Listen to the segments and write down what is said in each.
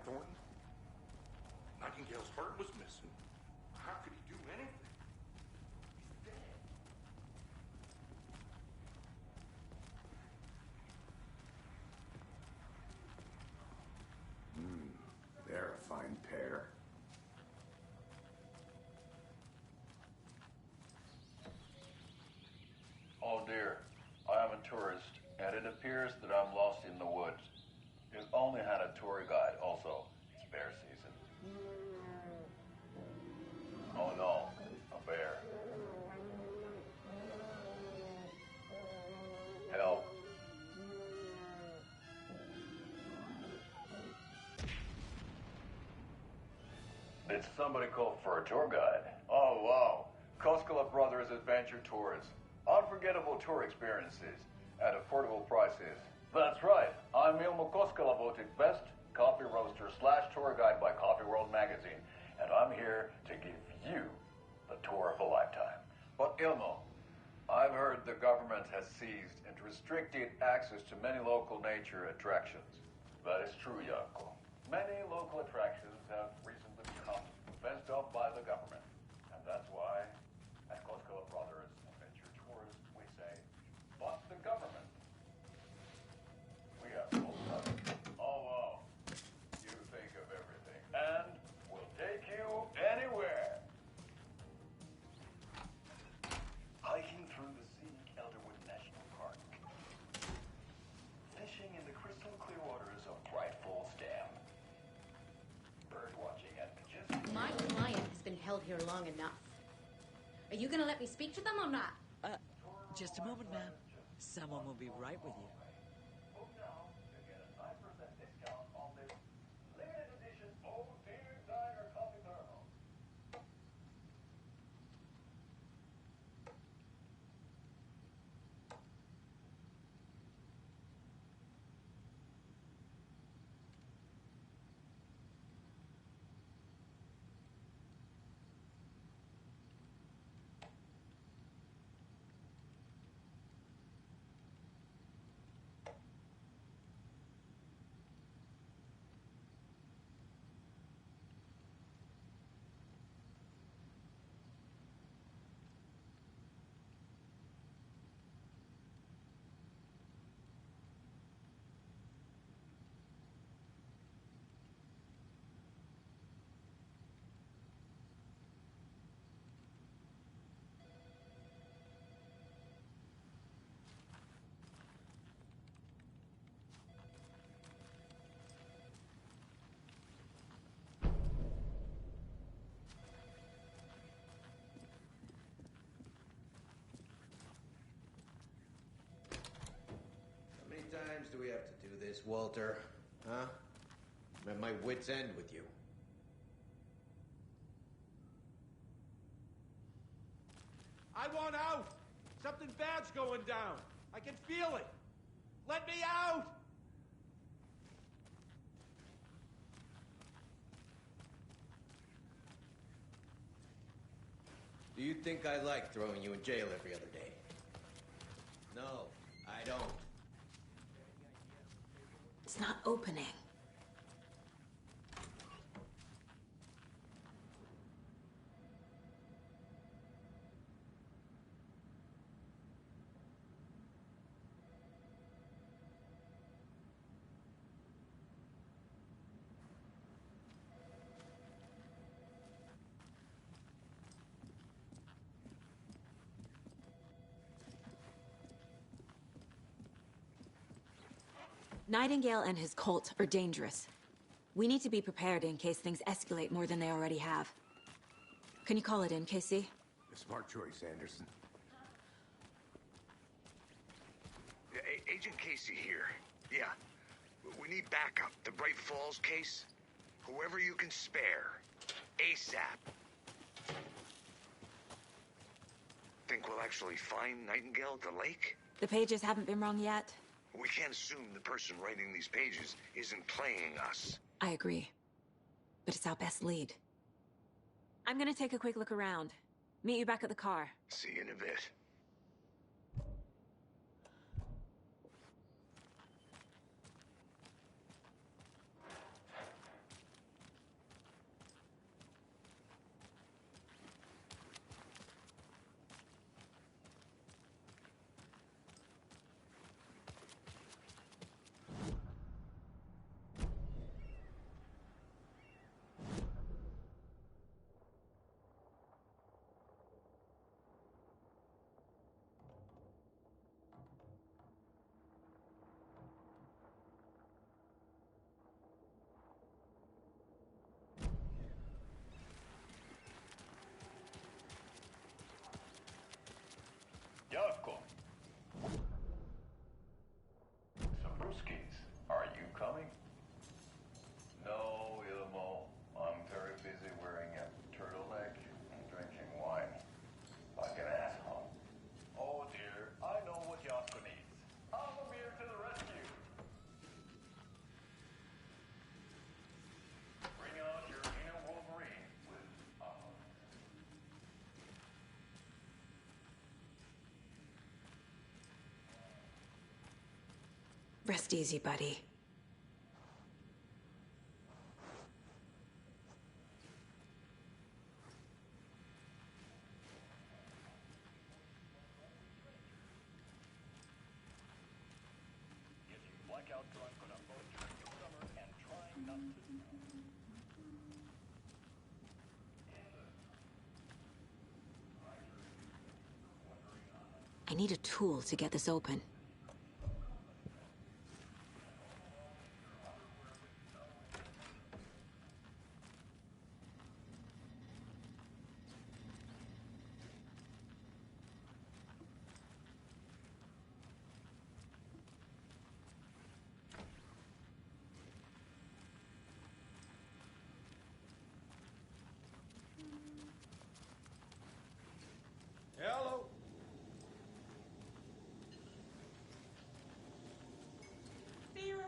Thornton? Nightingale's heart was missing. How could he do anything? He's dead. They're a fine pair. Oh dear, I am a tourist, and it appears that I'm lost in the woods. You've only had a tour guide, also. It's bear season. Oh no, a bear. Help. Did somebody call for a tour guide? Oh wow, Koskela Brothers Adventure Tours. Unforgettable tour experiences at affordable prices. That's right, I'm Ilmo Koskela, voted best coffee roaster / tour guide by Coffee World magazine, and I'm here to give you the tour of a lifetime. But Ilmo, I've heard the government has seized and restricted access to many local nature attractions. That is true, Jaakko. Many local attractions have recently become fenced off by the government, and that's why at Koskela Brothers Adventure Tours we say, but the government. We have full coverage. Oh wow, you think of everything, and we'll take you anywhere. Hiking through the scenic Elderwood National Park. Fishing in the crystal clear waters of Bright Falls Dam. Bird watching at Majestic. My client has been held here long enough. Are you gonna let me speak to them or not? Just a moment, ma'am. Someone will be right with you. Book now to get a 9% discount on this limited edition Oh Dear Diner coffee thermal. How many times do we have to do this, Walter? Huh? I'm at my wit's end with you. I want out! Something bad's going down. I can feel it. Let me out! Do you think I like throwing you in jail every other day? No, I don't. It's not opening. Nightingale and his cult are dangerous. We need to be prepared in case things escalate more than they already have. Can you call it in, KC? A smart choice, Anderson. Agent Casey here. Yeah. We need backup. The Bright Falls case. Whoever you can spare. ASAP. Think we'll actually find Nightingale at the lake? The pages haven't been wrong yet. We can't assume the person writing these pages isn't playing us. I agree. But it's our best lead. I'm gonna take a quick look around. Meet you back at the car. See you in a bit. Rest easy, buddy. Getting blackout drunk on a boat during the summer and trying not to. I need a tool to get this open. Hello? See you around.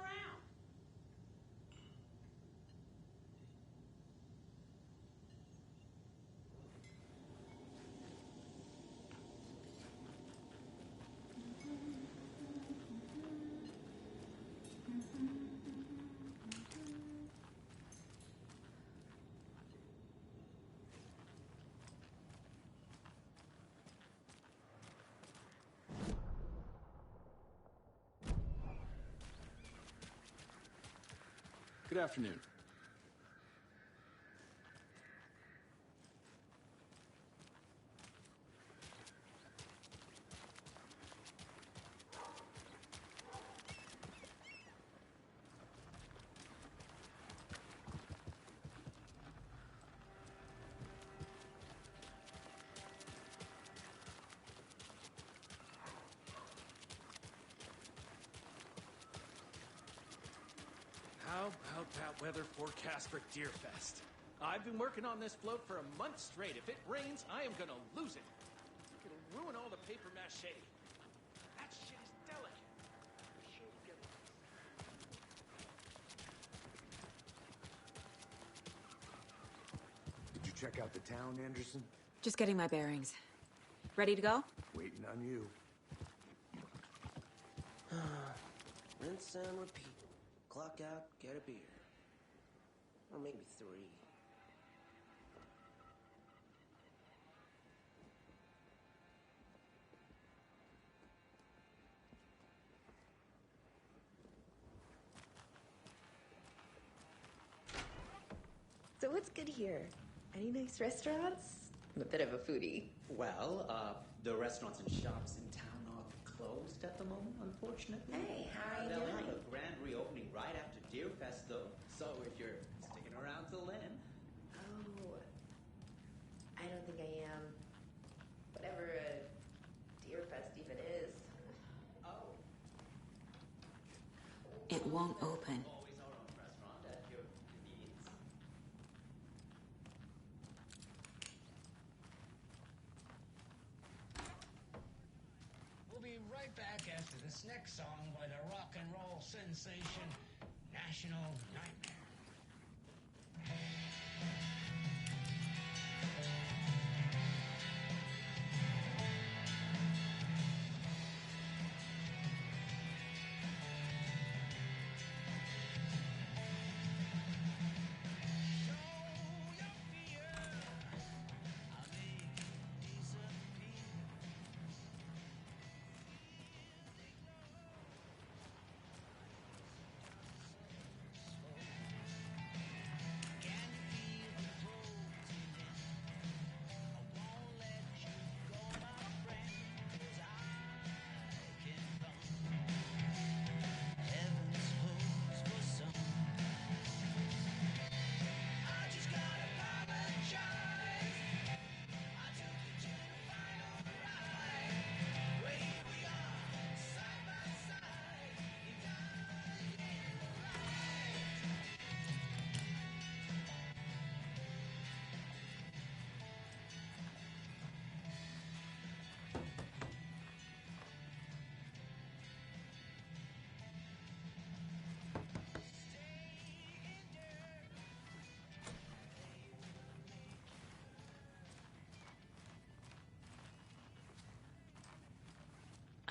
Good afternoon. How about that weather forecast for Deerfest? I've been working on this float for a month straight. If it rains, I am gonna lose it. It'll ruin all the paper mache. That shit is delicate. Did you check out the town, Anderson? Just getting my bearings. Ready to go? Waiting on you. Rinse and repeat. Clock out, get a beer. Or maybe 3. So what's good here? Any nice restaurants? I'm a bit of a foodie. Well, the restaurants and shops in town are closed at the moment, unfortunately. Hey, how are you They'll doing? have a grand reopening right after Deerfest, though. So if you're sticking around till then. Oh, I don't think I am. Whatever a Deerfest even is. Oh. It won't open. Always our own restaurant at your convenience. We'll be right back after this next song by the rock and roll sensation, National Nightmare.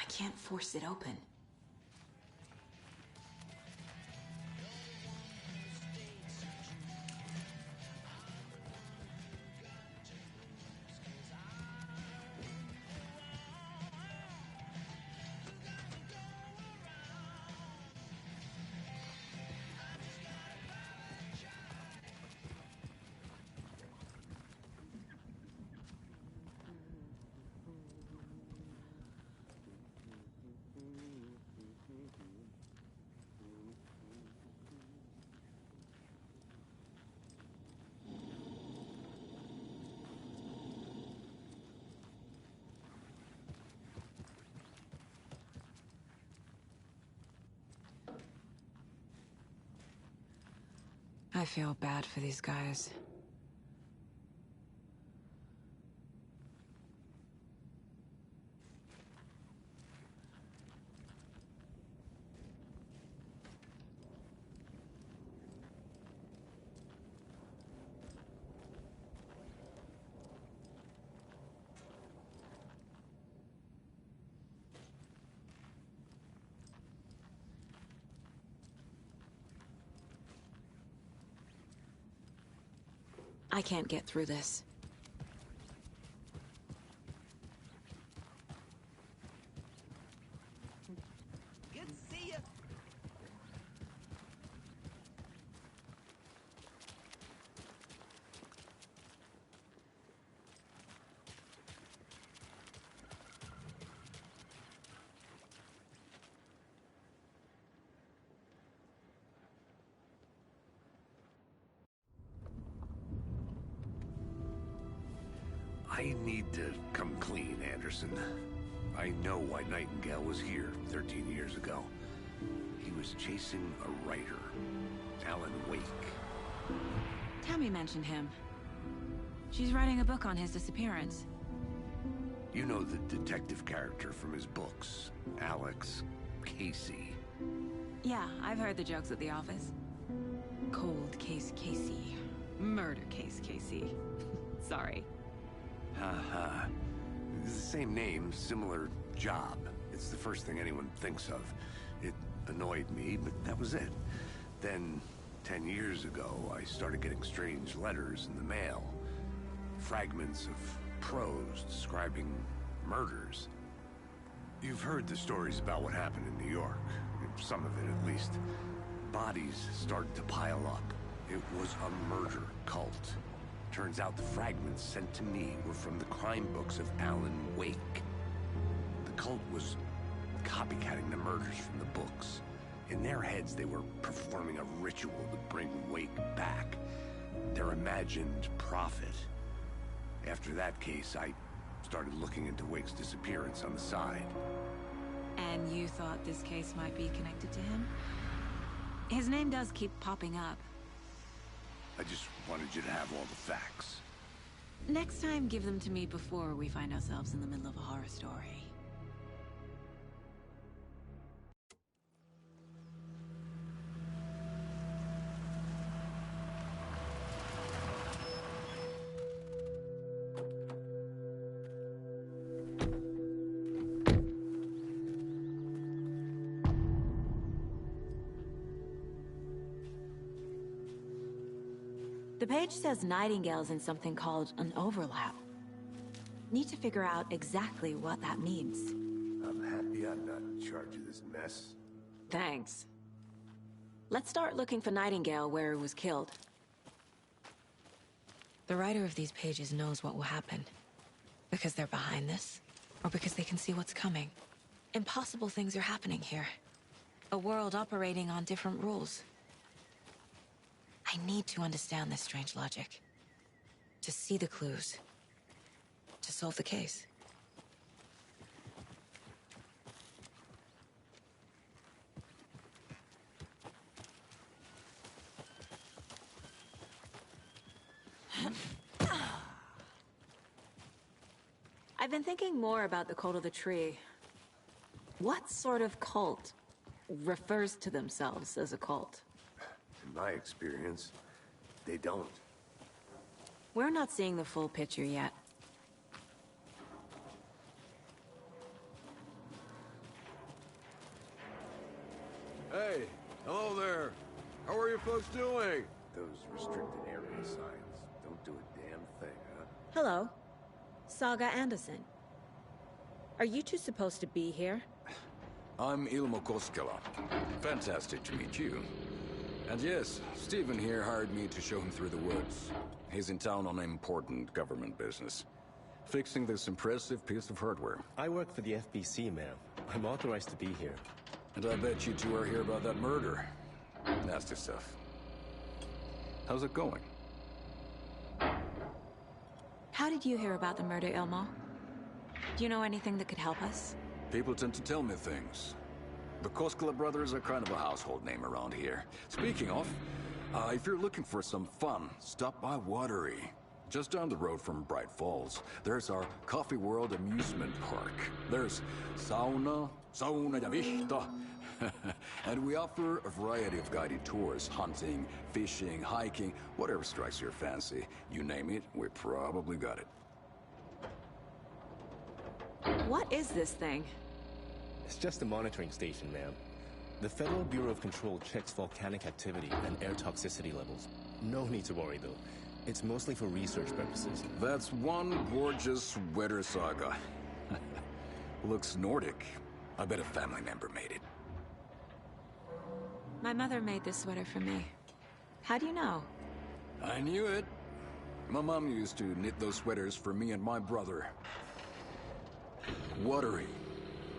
I can't force it open. I feel bad for these guys. I can't get through this. Good to see you. I need to come clean, Anderson. I know why Nightingale was here 13 years ago. He was chasing a writer, Alan Wake. Tammy mentioned him. She's writing a book on his disappearance. You know the detective character from his books, Alex Casey. Yeah, I've heard the jokes at the office. Cold case Casey. Murder case Casey. Sorry. Haha. It's the same name, similar job. It's the first thing anyone thinks of. It annoyed me, but that was it. Then, 10 years ago, I started getting strange letters in the mail. Fragments of prose describing murders. You've heard the stories about what happened in New York. Some of it, at least. Bodies started to pile up. It was a murder cult. Turns out the fragments sent to me were from the crime books of Alan Wake. The cult was copycatting the murders from the books. In their heads, they were performing a ritual to bring Wake back. Their imagined prophet. After that case, I started looking into Wake's disappearance on the side. And you thought this case might be connected to him? His name does keep popping up. I just wanted you to have all the facts. Next time, give them to me before we find ourselves in the middle of a horror story. The page says Nightingale's in something called an overlap. Need to figure out exactly what that means. I'm happy I'm not in charge of this mess. Thanks. Let's start looking for Nightingale where he was killed. The writer of these pages knows what will happen. Because they're behind this, or because they can see what's coming. Impossible things are happening here. A world operating on different rules. I need to understand this strange logic. To see the clues. To solve the case. I've been thinking more about the cult of the tree. What sort of cult refers to themselves as a cult? In my experience, they don't. We're not seeing the full picture yet. Hey, hello there. How are you folks doing? Those restricted area signs don't do a damn thing, huh? Hello. Saga Anderson. Are you two supposed to be here? I'm Ilmo Koskela. Fantastic to meet you. And yes, Stephen here hired me to show him through the woods. He's in town on important government business. Fixing this impressive piece of hardware. I work for the FBC, ma'am. I'm authorized to be here. And I bet you two are here about that murder. Nasty stuff. How's it going? How did you hear about the murder, Ilmo? Do you know anything that could help us? People tend to tell me things. The Koskela brothers are kind of a household name around here. Speaking of, If you're looking for some fun, stop by Watery. Just down the road from Bright Falls, there's our Coffee World amusement park. There's sauna ja vihta. And we offer a variety of guided tours, hunting, fishing, hiking, whatever strikes your fancy. You name it, we probably got it. What is this thing? It's just a monitoring station, ma'am. The Federal Bureau of Control checks volcanic activity and air toxicity levels. No need to worry, though. It's mostly for research purposes. That's one gorgeous sweater, Saga. Looks Nordic. I bet a family member made it. My mother made this sweater for me. How do you know? I knew it. My mom used to knit those sweaters for me and my brother. Watery,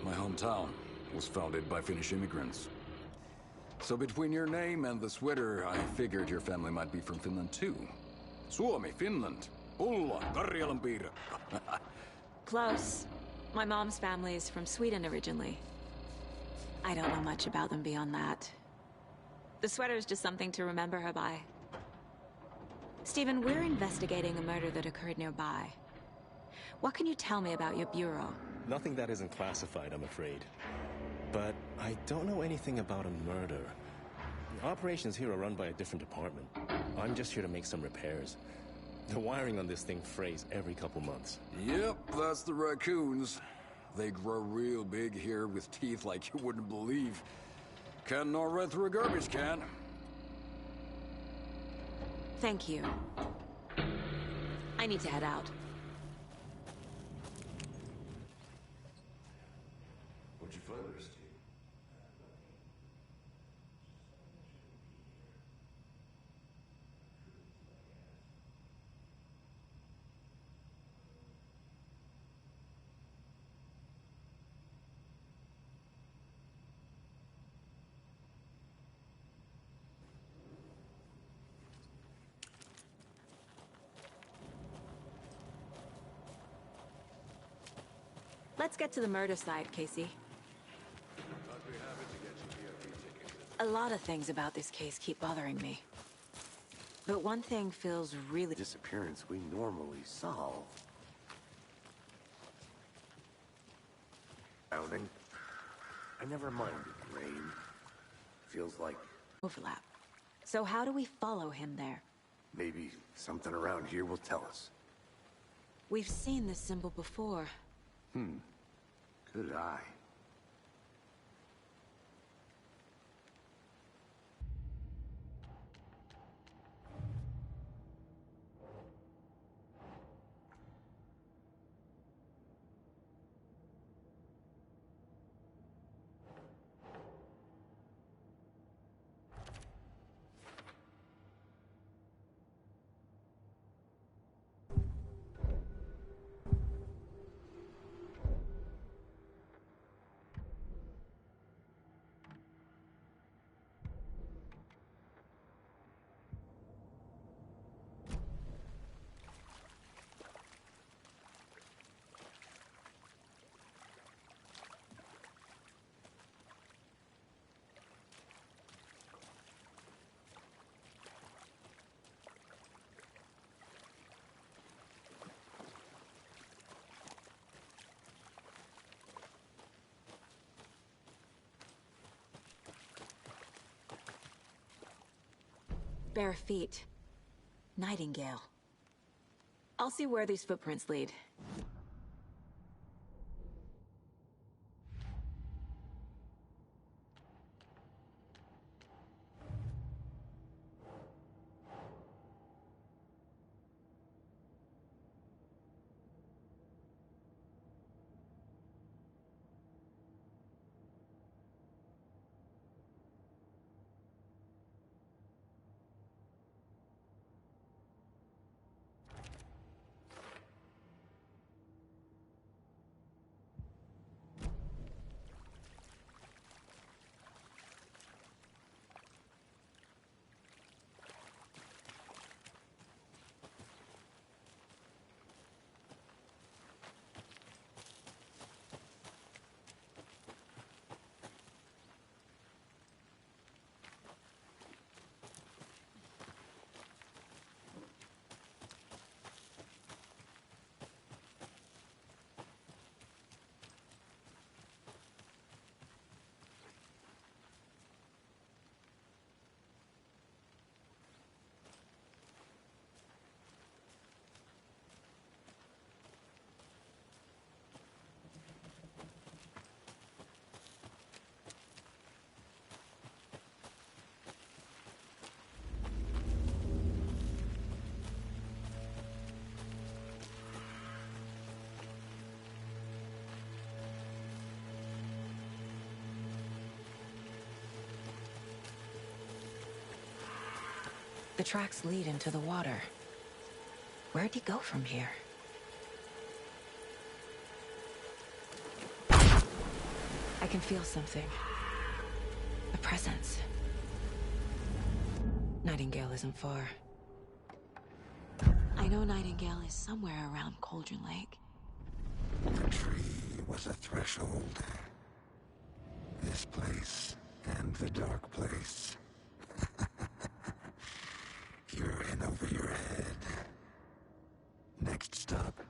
my hometown, was founded by Finnish immigrants. So between your name and the sweater, I figured your family might be from Finland too. Suomi, Finland. Ulla, Karjalan piirakka. Close. My mom's family is from Sweden originally. I don't know much about them beyond that. The sweater is just something to remember her by. Stephen, we're investigating a murder that occurred nearby. What can you tell me about your bureau? Nothing that isn't classified, I'm afraid. But I don't know anything about a murder. The operations here are run by a different department. I'm just here to make some repairs. The wiring on this thing frays every couple months. Yep, that's the raccoons. They grow real big here with teeth like you wouldn't believe. Can't gnaw right through a garbage can. Thank you. I need to head out. What'd you find there, Steve? Let's get to the murder site, Casey. A lot of things about this case keep bothering me. But one thing feels really... Disappearance we normally solve. Drowning. I never minded rain. Feels like... overlap. So how do we follow him there? maybe something around here will tell us. We've seen this symbol before. Good eye. Bare feet. Nightingale. I'll see where these footprints lead. The tracks lead into the water. Where'd he go from here? I can feel something. A presence. Nightingale isn't far. I know Nightingale is somewhere around Cauldron Lake. The tree was a threshold. This place and the dark place. You're in over your head. Next stop,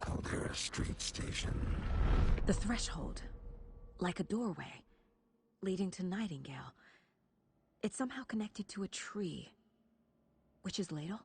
Caldera Street Station. The threshold. Like a doorway. Leading to Nightingale. It's somehow connected to a tree. Witch's Ladle?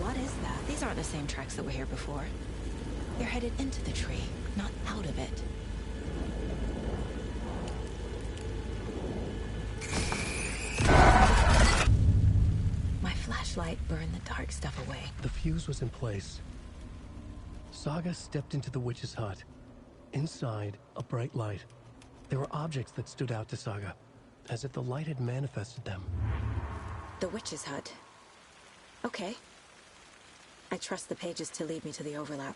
What is that? These aren't the same tracks that were here before. They're headed into the tree, not out of it. My flashlight burned the dark stuff away. The fuse was in place. Saga stepped into the witch's hut. Inside, a bright light. There were objects that stood out to Saga, as if the light had manifested them. The witch's hut. Okay. I trust the pages to lead me to the overlap.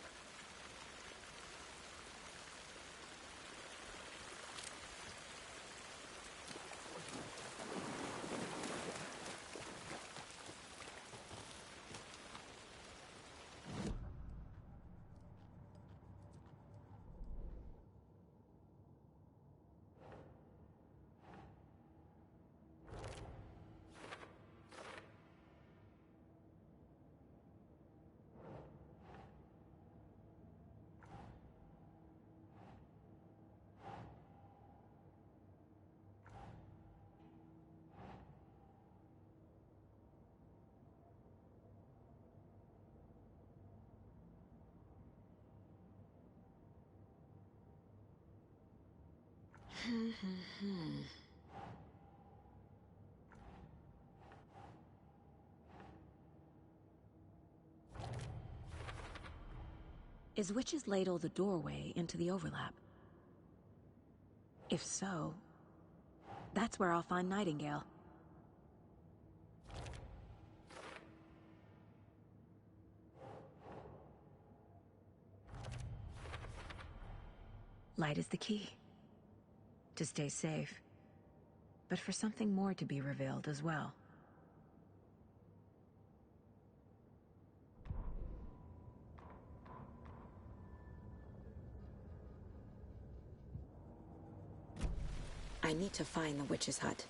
Is Witch's Ladle the doorway into the overlap? If so, that's where I'll find Nightingale. Light is the key. To stay safe, but for something more to be revealed as well. I need to find the witch's hut.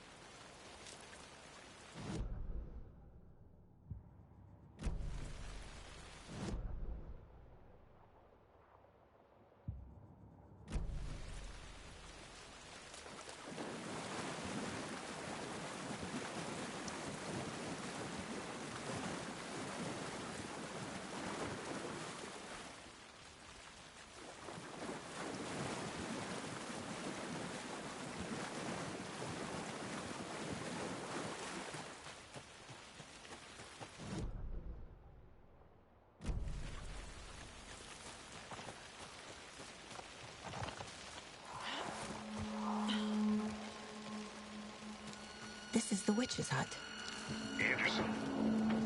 This is the witch's hut. Anderson,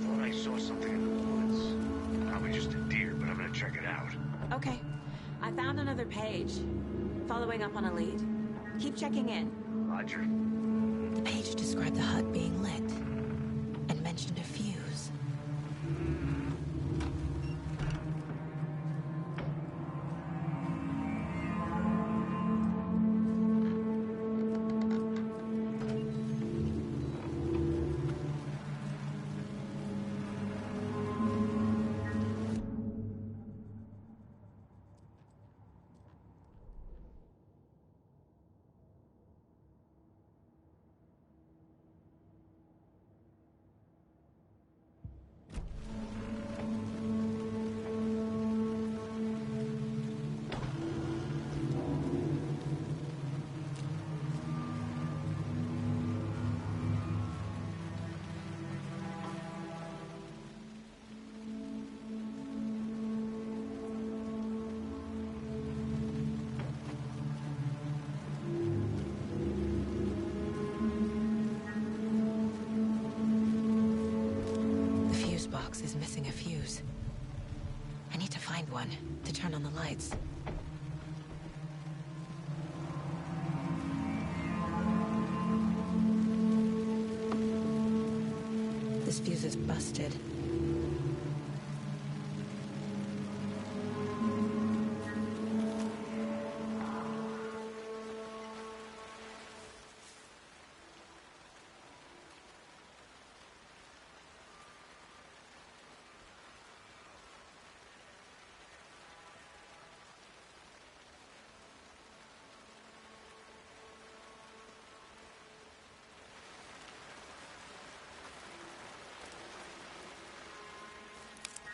thought I saw something in the woods. Probably just a deer, but I'm gonna check it out. Okay. I found another page. Following up on a lead. Keep checking in. Roger. The page described the hut being lit and mentioned a fuse. Is missing a fuse. I need to find one to turn on the lights. This fuse is busted.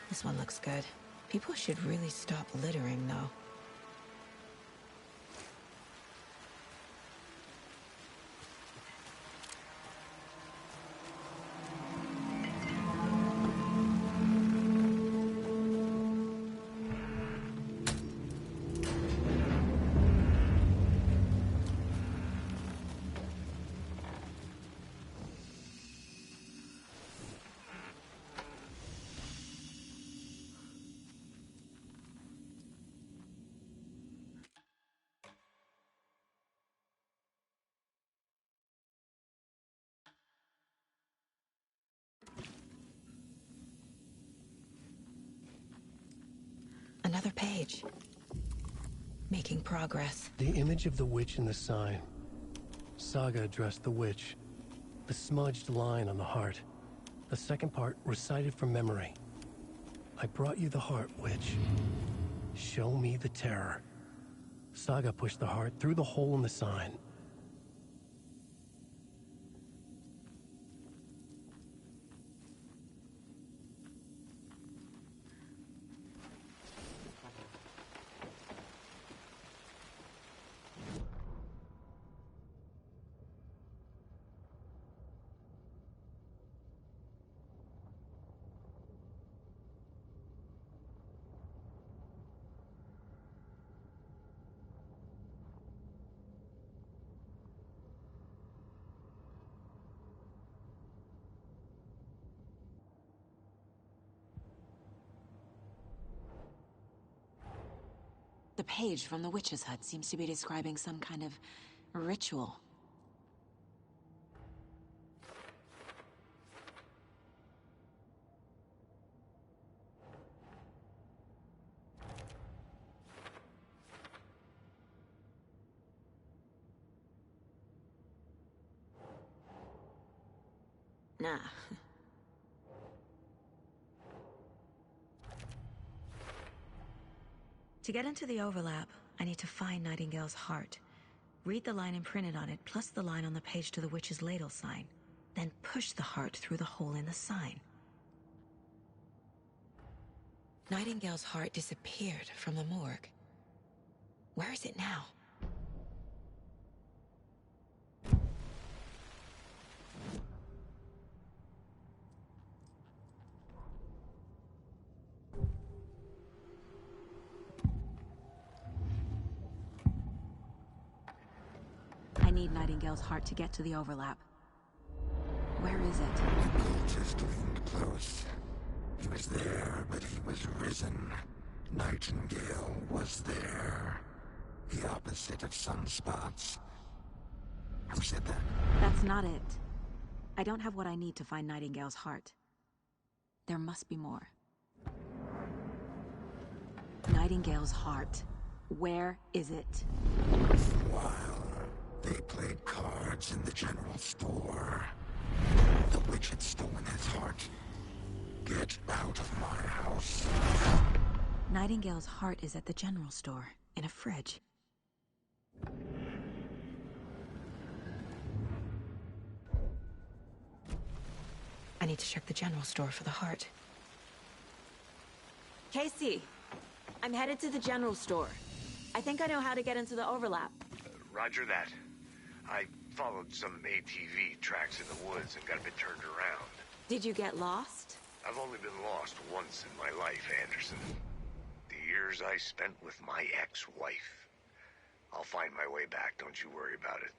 This one looks good. People should really stop littering, though. Another page. Making progress. The image of the witch in the sign. Saga addressed the witch. The smudged line on the heart. The second part recited from memory. I brought you the heart, witch. Show me the terror. Saga pushed the heart through the hole in the sign. The page from the witch's hut seems to be describing some kind of ritual. Nah. To get into the overlap, I need to find Nightingale's heart. Read the line imprinted on it, plus the line on the page to the witch's ladle sign. Then push the heart through the hole in the sign. Nightingale's heart disappeared from the morgue. Where is it now? I need Nightingale's heart to get to the overlap. Where is it? The just leaned close. He was there, but he was risen. Nightingale was there. the opposite of sunspots. Who said that? That's not it. I don't have what I need to find Nightingale's heart. There must be more. Nightingale's heart. Where is it? While they played cards in the general store, the witch had stolen his heart. Get out of my house. Nightingale's heart is at the general store, in a fridge. I need to check the general store for the heart. Casey, I'm headed to the general store. I think I know how to get into the overlap. Roger that. I followed some ATV tracks in the woods and got a bit turned around. Did you get lost? I've only been lost once in my life, Anderson. The years I spent with my ex-wife. I'll find my way back, don't you worry about it.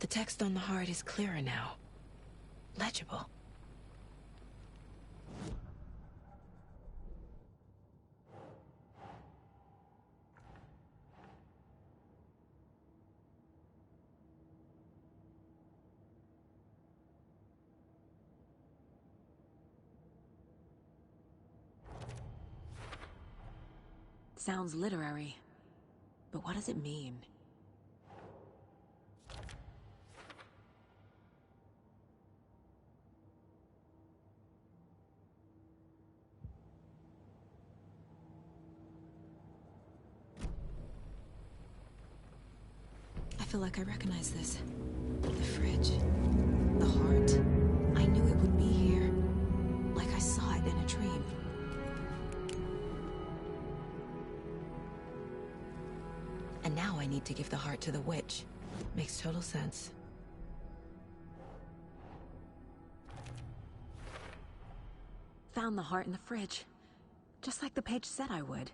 The text on the heart is clearer now. Legible. Sounds literary. But what does it mean? I feel like I recognize this. The fridge. The heart. I knew it would be here. Like I saw it in a dream. And now I need to give the heart to the witch. Makes total sense. Found the heart in the fridge. Just like the page said I would.